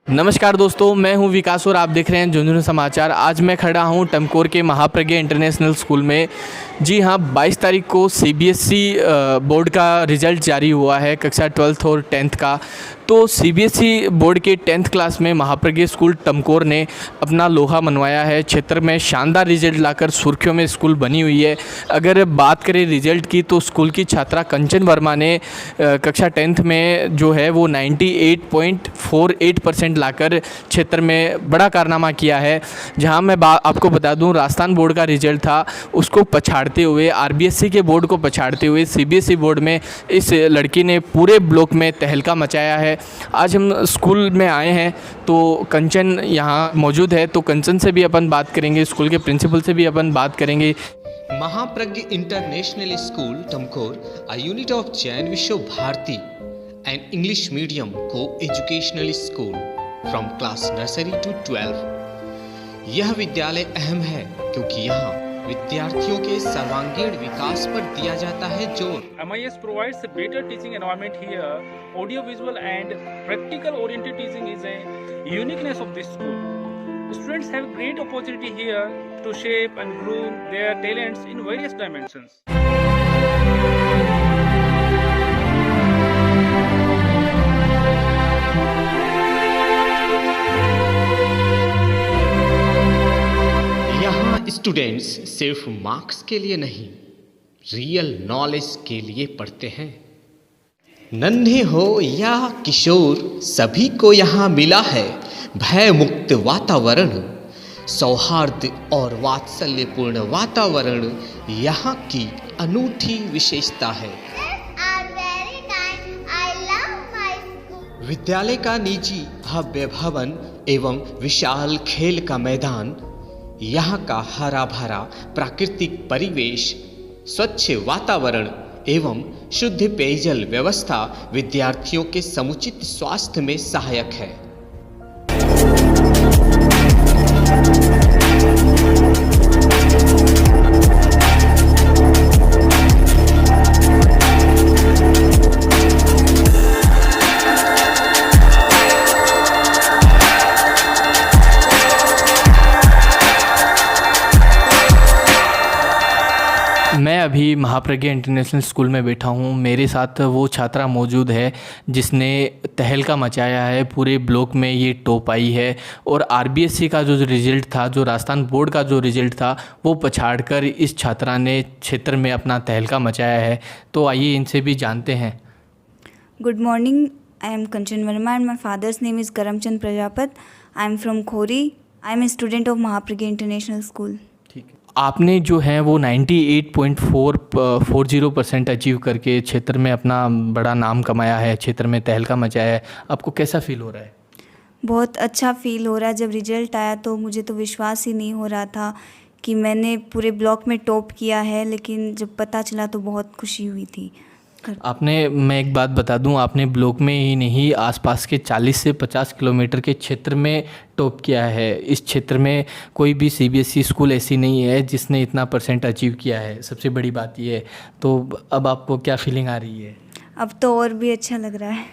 नमस्कार दोस्तों, मैं हूं विकास और आप देख रहे हैं झुंझुनू समाचार। आज मैं खड़ा हूं टमकोर के महाप्रज्ञा इंटरनेशनल स्कूल में। जी हां, 22 तारीख को सीबीएसई बोर्ड का रिज़ल्ट जारी हुआ है, कक्षा 12th और 10th का। तो सीबीएसई बोर्ड के 10th क्लास में महाप्रज्ञा स्कूल टमकोर ने अपना लोहा मनवाया है। क्षेत्र में शानदार रिजल्ट लाकर सुर्खियों में स्कूल बनी हुई है। अगर बात करें रिजल्ट की तो स्कूल की छात्रा कंचन वर्मा ने कक्षा 10th में जो है वो 98.48% लाकर क्षेत्र में बड़ा कारनामा किया है। जहां मैं आपको बता दूं, राजस्थान बोर्ड का रिजल्ट था, उसको पछाड़ते हुए, आरबीएसई के बोर्ड को पछाड़ते हुए सीबीएसई बोर्ड में इस लड़की ने पूरे ब्लॉक में तहलका मचाया है। आज हम स्कूल में आए हैं तो कंचन यहाँ मौजूद है, तो कंचन से भी अपन बात करेंगे, स्कूल के प्रिंसिपल से भी अपन बात करेंगे। Mahapragya international school Tamkor, a unit of Jain विश्व Bharti and English medium co-educational school from class nursery to 12। यह विद्यालय अहम है क्योंकि यहाँ विद्यार्थियों के सर्वांगीण विकास पर दिया जाता है जोर। MIS provides a better teaching environment here. Audio visual and practical oriented teaching is a uniqueness of this school. Students have great opportunity here to shape and groom their talents in various dimensions. यहाँ students सिर्फ marks के लिए नहीं, real knowledge के लिए पढ़ते हैं। नन्हे हो या किशोर, सभी को यहाँ मिला है भय मुक्त वातावरण। सौहार्द और वात्सल्यपूर्ण वातावरण यहाँ की अनूठी विशेषता है। विद्यालय का निजी भव्य भवन एवं विशाल खेल का मैदान, यहाँ का हरा भरा प्राकृतिक परिवेश, स्वच्छ वातावरण एवं शुद्ध पेयजल व्यवस्था विद्यार्थियों के समुचित स्वास्थ्य में सहायक है। मैं अभी महाप्रज्ञा इंटरनेशनल स्कूल में बैठा हूँ। मेरे साथ वो छात्रा मौजूद है जिसने तहलका मचाया है, पूरे ब्लॉक में ये टॉप आई है। और आरबीएसई का जो रिज़ल्ट था, जो राजस्थान बोर्ड का जो रिज़ल्ट था, वो पछाड़कर इस छात्रा ने क्षेत्र में अपना तहलका मचाया है। तो आइए इनसे भी जानते हैं। Good morning, I am Kanchan Verma and my father's name is Karamchand Prajapat. I am from Khori. I am a student of Mahapragya International School. ठीक है, आपने जो है वो 98.440% अचीव करके क्षेत्र में अपना बड़ा नाम कमाया है, क्षेत्र में तहलका मचाया है। आपको कैसा फील हो रहा है? बहुत अच्छा फील हो रहा है। जब रिजल्ट आया तो मुझे तो विश्वास ही नहीं हो रहा था कि मैंने पूरे ब्लॉक में टॉप किया है, लेकिन जब पता चला तो बहुत खुशी हुई थी। मैं एक बात बता दूं, आपने ब्लॉक में ही नहीं, आसपास के 40 से 50 किलोमीटर के क्षेत्र में टॉप किया है। इस क्षेत्र में कोई भी सीबीएसई स्कूल ऐसी नहीं है जिसने इतना परसेंट अचीव किया है। सबसे बड़ी बात ये है। तो अब आपको क्या फीलिंग आ रही है? अब तो और भी अच्छा लग रहा है।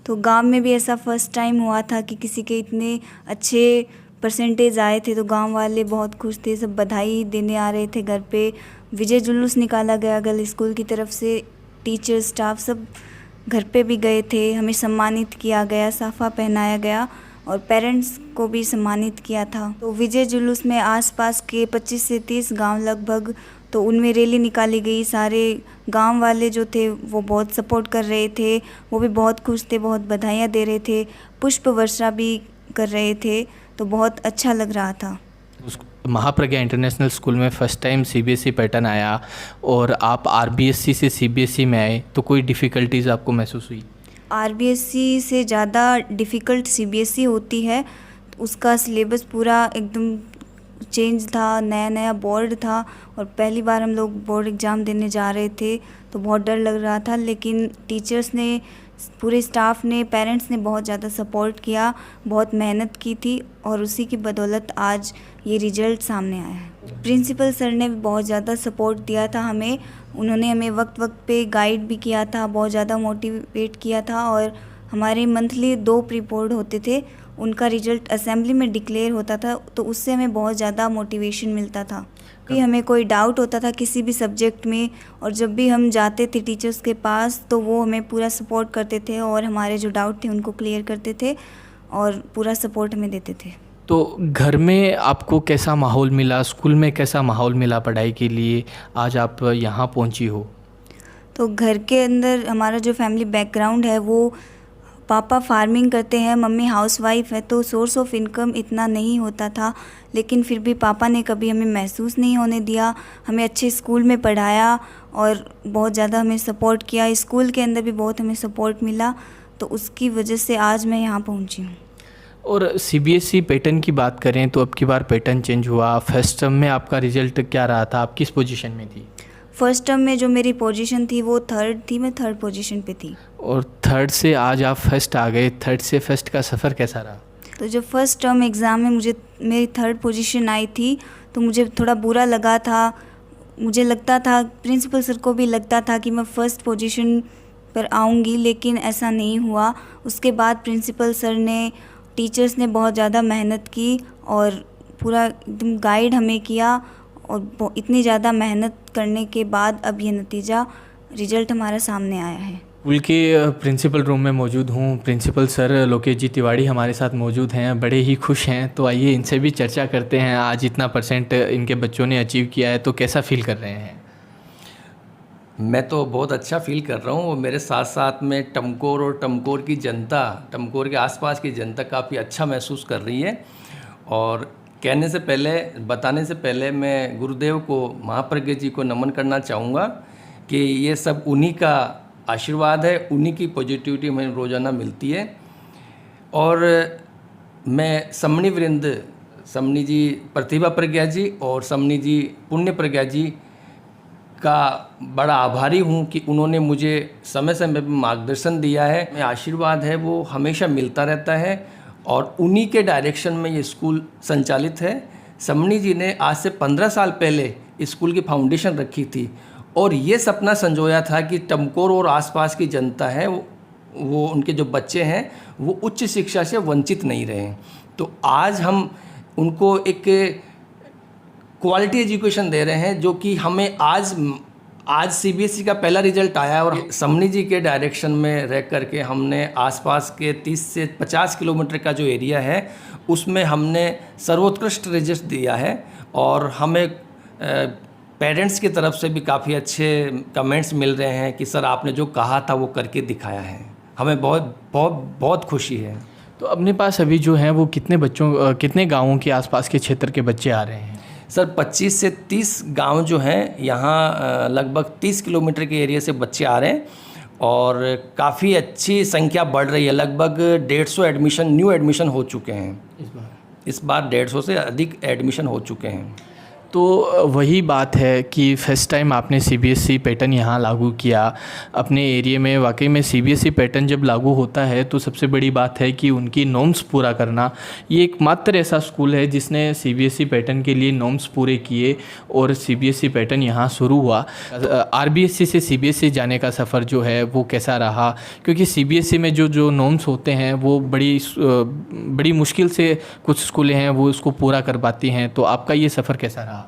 तो गांव में भी ऐसा फर्स्ट टाइम हुआ था कि किसी के इतने अच्छे परसेंटेज आए थे, तो गांव वाले बहुत खुश थे, सब बधाई देने आ रहे थे। घर पे विजय जुलूस निकाला गया गर्ल स्कूल की तरफ से, टीचर स्टाफ सब घर पे भी गए थे, हमें सम्मानित किया गया, साफ़ा पहनाया गया और पेरेंट्स को भी सम्मानित किया था। तो विजय जुलूस में आसपास के 25 से 30 गांव लगभग, तो उनमें रैली निकाली गई। सारे गांव वाले जो थे वो बहुत सपोर्ट कर रहे थे, वो भी बहुत खुश थे, बहुत बधाइयाँ दे रहे थे, पुष्प वर्षा भी कर रहे थे, तो बहुत अच्छा लग रहा था। महाप्रज्ञा इंटरनेशनल स्कूल में फ़र्स्ट टाइम सीबीएसई पैटर्न आया और आप आरबीएसई से सीबीएसई में आए, तो कोई डिफ़िकल्टीज़ आपको महसूस हुई? आरबीएसई से ज़्यादा डिफ़िकल्ट सीबीएसई होती है। उसका सिलेबस पूरा एकदम चेंज था, नया नया बोर्ड था और पहली बार हम लोग बोर्ड एग्ज़ाम देने जा रहे थे, तो बहुत डर लग रहा था। लेकिन टीचर्स ने, पूरे स्टाफ ने, पेरेंट्स ने बहुत ज़्यादा सपोर्ट किया, बहुत मेहनत की थी और उसी की बदौलत आज ये रिज़ल्ट सामने आया है। प्रिंसिपल सर ने बहुत ज़्यादा सपोर्ट दिया था हमें, उन्होंने हमें वक्त वक्त पे गाइड भी किया था, बहुत ज़्यादा मोटिवेट किया था और हमारे मंथली 2 प्री बोर्ड होते थे, उनका रिजल्ट असेंबली में डिक्लेयर होता था तो उससे हमें बहुत ज़्यादा मोटिवेशन मिलता था। भी हमें कोई डाउट होता था किसी भी सब्जेक्ट में, और जब भी हम जाते थे टीचर्स के पास तो वो हमें पूरा सपोर्ट करते थे और हमारे जो डाउट थे उनको क्लियर करते थे और पूरा सपोर्ट हमें देते थे। तो घर में आपको कैसा माहौल मिला, स्कूल में कैसा माहौल मिला पढ़ाई के लिए, आज आप यहाँ पहुँची हो? तो घर के अंदर हमारा जो फैमिली बैकग्राउंड है वो पापा फार्मिंग करते हैं, मम्मी हाउसवाइफ है, तो सोर्स ऑफ इनकम इतना नहीं होता था, लेकिन फिर भी पापा ने कभी हमें महसूस नहीं होने दिया, हमें अच्छे स्कूल में पढ़ाया और बहुत ज़्यादा हमें सपोर्ट किया। स्कूल के अंदर भी बहुत हमें सपोर्ट मिला, तो उसकी वजह से आज मैं यहाँ पहुँची हूँ। और सीबीएसई पैटर्न की बात करें तो अब की बार पैटर्न चेंज हुआ। फर्स्ट टर्म में आपका रिजल्ट क्या रहा था, आप किस पोजीशन में थी? फर्स्ट टर्म में जो मेरी पोजीशन थी वो थर्ड थी, मैं थर्ड पोजीशन पे थी। और थर्ड से आज आप फर्स्ट आ गए, थर्ड से फर्स्ट का सफ़र कैसा रहा? तो जब फर्स्ट टर्म एग्ज़ाम में मेरी थर्ड पोजीशन आई थी तो मुझे थोड़ा बुरा लगा था। मुझे लगता था, प्रिंसिपल सर को भी लगता था कि मैं फ़र्स्ट पोजीशन पर आऊँगी, लेकिन ऐसा नहीं हुआ। उसके बाद प्रिंसिपल सर ने, टीचर्स ने बहुत ज़्यादा मेहनत की और पूरा एकदम गाइड हमें किया, और इतनी ज़्यादा मेहनत करने के बाद अब ये नतीजा, रिज़ल्ट हमारा सामने आया है। स्कूल के प्रिंसिपल रूम में मौजूद हूँ। प्रिंसिपल सर लोकेश जी तिवारी हमारे साथ मौजूद हैं, बड़े ही खुश हैं। तो आइए इनसे भी चर्चा करते हैं। आज इतना परसेंट इनके बच्चों ने अचीव किया है, तो कैसा फील कर रहे हैं? मैं तो बहुत अच्छा फील कर रहा हूँ, और मेरे साथ साथ में टमकोर और टमकोर की जनता, टमकोर के आसपास की जनता काफ़ी अच्छा महसूस कर रही है। और कहने से पहले, बताने से पहले मैं गुरुदेव को, महाप्रज्ञ जी को नमन करना चाहूँगा कि ये सब उन्हीं का आशीर्वाद है, उन्हीं की पॉजिटिविटी हमें रोज़ाना मिलती है। और मैं समणी वृंद, समणी जी प्रतिभा प्रज्ञा जी और समणी जी पुण्य प्रज्ञा जी का बड़ा आभारी हूँ कि उन्होंने मुझे समय समय पर मार्गदर्शन दिया है। मैं आशीर्वाद है वो हमेशा मिलता रहता है, और उन्हीं के डायरेक्शन में ये स्कूल संचालित है। समणी जी ने आज से 15 साल पहले स्कूल की फाउंडेशन रखी थी, और ये सपना संजोया था कि टमकोर और आसपास की जनता है वो उनके जो बच्चे हैं वो उच्च शिक्षा से वंचित नहीं रहे। तो आज हम उनको एक क्वालिटी एजुकेशन दे रहे हैं, जो कि हमें आज सीबीएसई का पहला रिजल्ट आया है। और समणी जी के डायरेक्शन में रह करके हमने आसपास के 30 से 50 किलोमीटर का जो एरिया है उसमें हमने सर्वोत्कृष्ट रिजल्ट दिया है, और हमें पेरेंट्स की तरफ से भी काफ़ी अच्छे कमेंट्स मिल रहे हैं कि सर आपने जो कहा था वो करके दिखाया है। हमें बहुत बहुत बहुत खुशी है। तो अपने पास अभी जो हैं वो कितने गाँवों के आसपास के क्षेत्र के बच्चे आ रहे हैं? सर 25 से 30 गांव जो हैं यहाँ, लगभग 30 किलोमीटर के एरिया से बच्चे आ रहे हैं, और काफ़ी अच्छी संख्या बढ़ रही है। लगभग 150 न्यू एडमिशन हो चुके हैं इस बार 150 से अधिक एडमिशन हो चुके हैं। तो वही बात है कि फर्स्ट टाइम आपने सीबीएसई पैटर्न यहाँ लागू किया अपने एरिया में। वाकई में सीबीएसई पैटर्न जब लागू होता है तो सबसे बड़ी बात है कि उनकी नॉर्म्स पूरा करना। ये एकमात्र ऐसा स्कूल है जिसने सीबीएसई पैटर्न के लिए नॉर्म्स पूरे किए और सीबीएसई पैटर्न यहाँ शुरू हुआ। आरबीएसई से सीबीएसई जाने का सफ़र जो है वो कैसा रहा? क्योंकि सीबीएसई में जो नॉर्म्स होते हैं वो बड़ी मुश्किल से कुछ स्कूलें हैं वो उसको पूरा कर पाती हैं, तो आपका ये सफ़र कैसा रहा?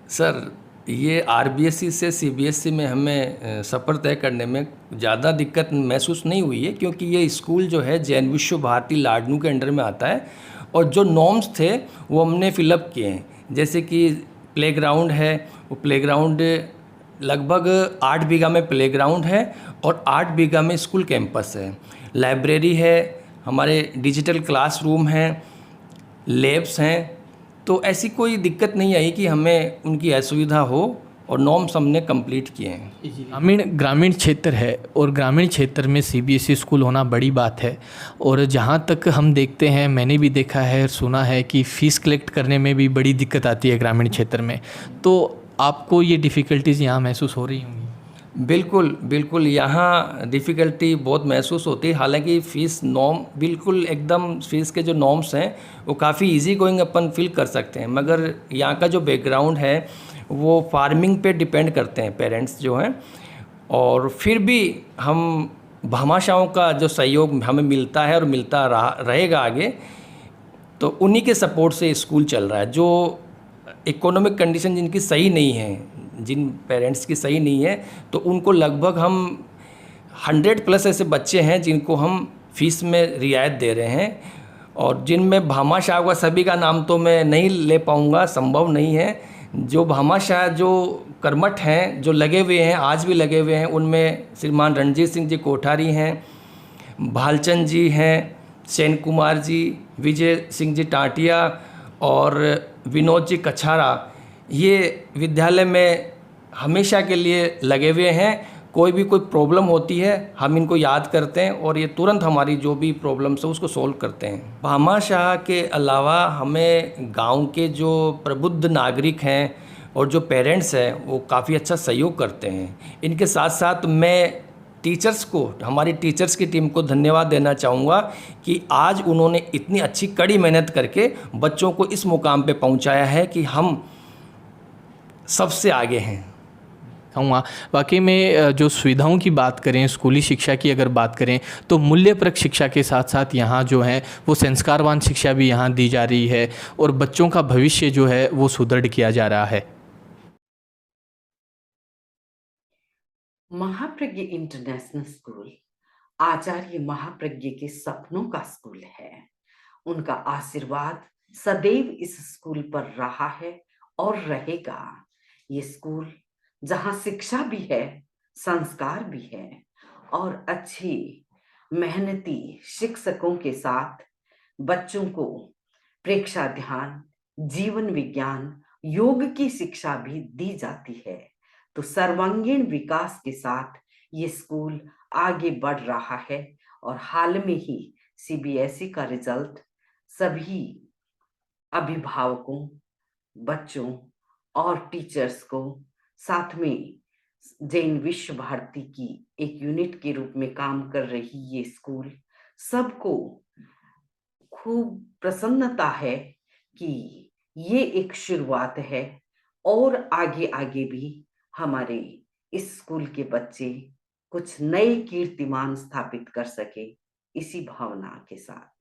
सर ये आरबीएसई से सीबीएसई में हमें सफ़र तय करने में ज़्यादा दिक्कत महसूस नहीं हुई है, क्योंकि ये स्कूल जो है जैन विश्व भारती लाडनू के अंडर में आता है, और जो नॉर्म्स थे वो हमने फिलअप किए हैं। जैसे कि प्लेग्राउंड है, वो प्लेग्राउंड लगभग 8 बीघा में प्लेग्राउंड है और 8 बीघा में स्कूल कैंपस है। लाइब्रेरी है, हमारे डिजिटल क्लासरूम हैं, लैब्स हैं। तो ऐसी कोई दिक्कत नहीं आई कि हमें उनकी असुविधा हो, और नॉर्म्स हमने कंप्लीट किए हैं। ग्रामीण क्षेत्र है, और ग्रामीण क्षेत्र में सीबीएसई स्कूल होना बड़ी बात है। और जहाँ तक हम देखते हैं, मैंने भी देखा है, सुना है कि फ़ीस कलेक्ट करने में भी बड़ी दिक्कत आती है ग्रामीण क्षेत्र में। तो आपको ये डिफ़िकल्टीज़ यहाँ महसूस हो रही होंगी? बिल्कुल बिल्कुल, यहाँ डिफ़िकल्टी बहुत महसूस होती है। हालांकि फ़ीस नॉर्म बिल्कुल एकदम, फ़ीस के जो नॉर्म्स हैं वो काफ़ी इजी गोइंग अपन फील कर सकते हैं, मगर यहाँ का जो बैकग्राउंड है वो फार्मिंग पे डिपेंड करते हैं पेरेंट्स जो हैं। और फिर भी हम भामाशाहों का जो सहयोग हमें मिलता है और मिलता रहेगा आगे, तो उन्हीं के सपोर्ट से स्कूल चल रहा है। जो इकोनॉमिक कंडीशन जिनकी सही नहीं है, जिन पेरेंट्स की सही नहीं है, तो उनको लगभग हम 100+ ऐसे बच्चे हैं जिनको हम फीस में रियायत दे रहे हैं, और जिनमें भामाशाह का सभी का नाम तो मैं नहीं ले पाऊँगा, संभव नहीं है। जो भामाशाह जो कर्मठ हैं, जो लगे हुए हैं, आज भी लगे हुए हैं, उनमें श्रीमान रणजीत सिंह जी कोठारी हैं, भालचंद जी हैं, सेन कुमार जी, विजय सिंह जी टाटिया और विनोद जी कछारा, ये विद्यालय में हमेशा के लिए लगे हुए हैं। कोई भी कोई प्रॉब्लम होती है हम इनको याद करते हैं और ये तुरंत हमारी जो भी प्रॉब्लम्स है उसको सॉल्व करते हैं। भामाशाह के अलावा हमें गांव के जो प्रबुद्ध नागरिक हैं और जो पेरेंट्स हैं वो काफ़ी अच्छा सहयोग करते हैं। इनके साथ साथ मैं टीचर्स को, हमारी टीचर्स की टीम को धन्यवाद देना चाहूँगा कि आज उन्होंने इतनी अच्छी कड़ी मेहनत करके बच्चों को इस मुकाम पे पहुँचाया है कि हम सबसे आगे हैं। कहूँगा वाकई में जो सुविधाओं की बात करें, स्कूली शिक्षा की अगर बात करें, तो मूल्यप्रक शिक्षा के साथ साथ यहाँ जो है वो संस्कारवान शिक्षा भी यहाँ दी जा रही है और बच्चों का भविष्य जो है वो सुदृढ़ किया जा रहा है। महाप्रज्ञ इंटरनेशनल स्कूल आचार्य महाप्रज्ञ के सपनों का स्कूल है। उनका आशीर्वाद सदैव इस स्कूल पर रहा है और रहेगा। ये स्कूल जहां शिक्षा भी है, संस्कार भी है और अच्छी मेहनती शिक्षकों के साथ बच्चों को प्रेक्षा ध्यान, जीवन विज्ञान, योग की शिक्षा भी दी जाती है। तो सर्वांगीण विकास के साथ ये स्कूल आगे बढ़ रहा है और हाल में ही सीबीएसई का रिजल्ट सभी अभिभावकों, बच्चों और टीचर्स को, साथ में जैन विश्व भारती की एक यूनिट के रूप में काम कर रही ये स्कूल, सबको खूब प्रसन्नता है कि ये एक शुरुआत है और आगे आगे भी हमारे इस स्कूल के बच्चे कुछ नए कीर्तिमान स्थापित कर सके, इसी भावना के साथ।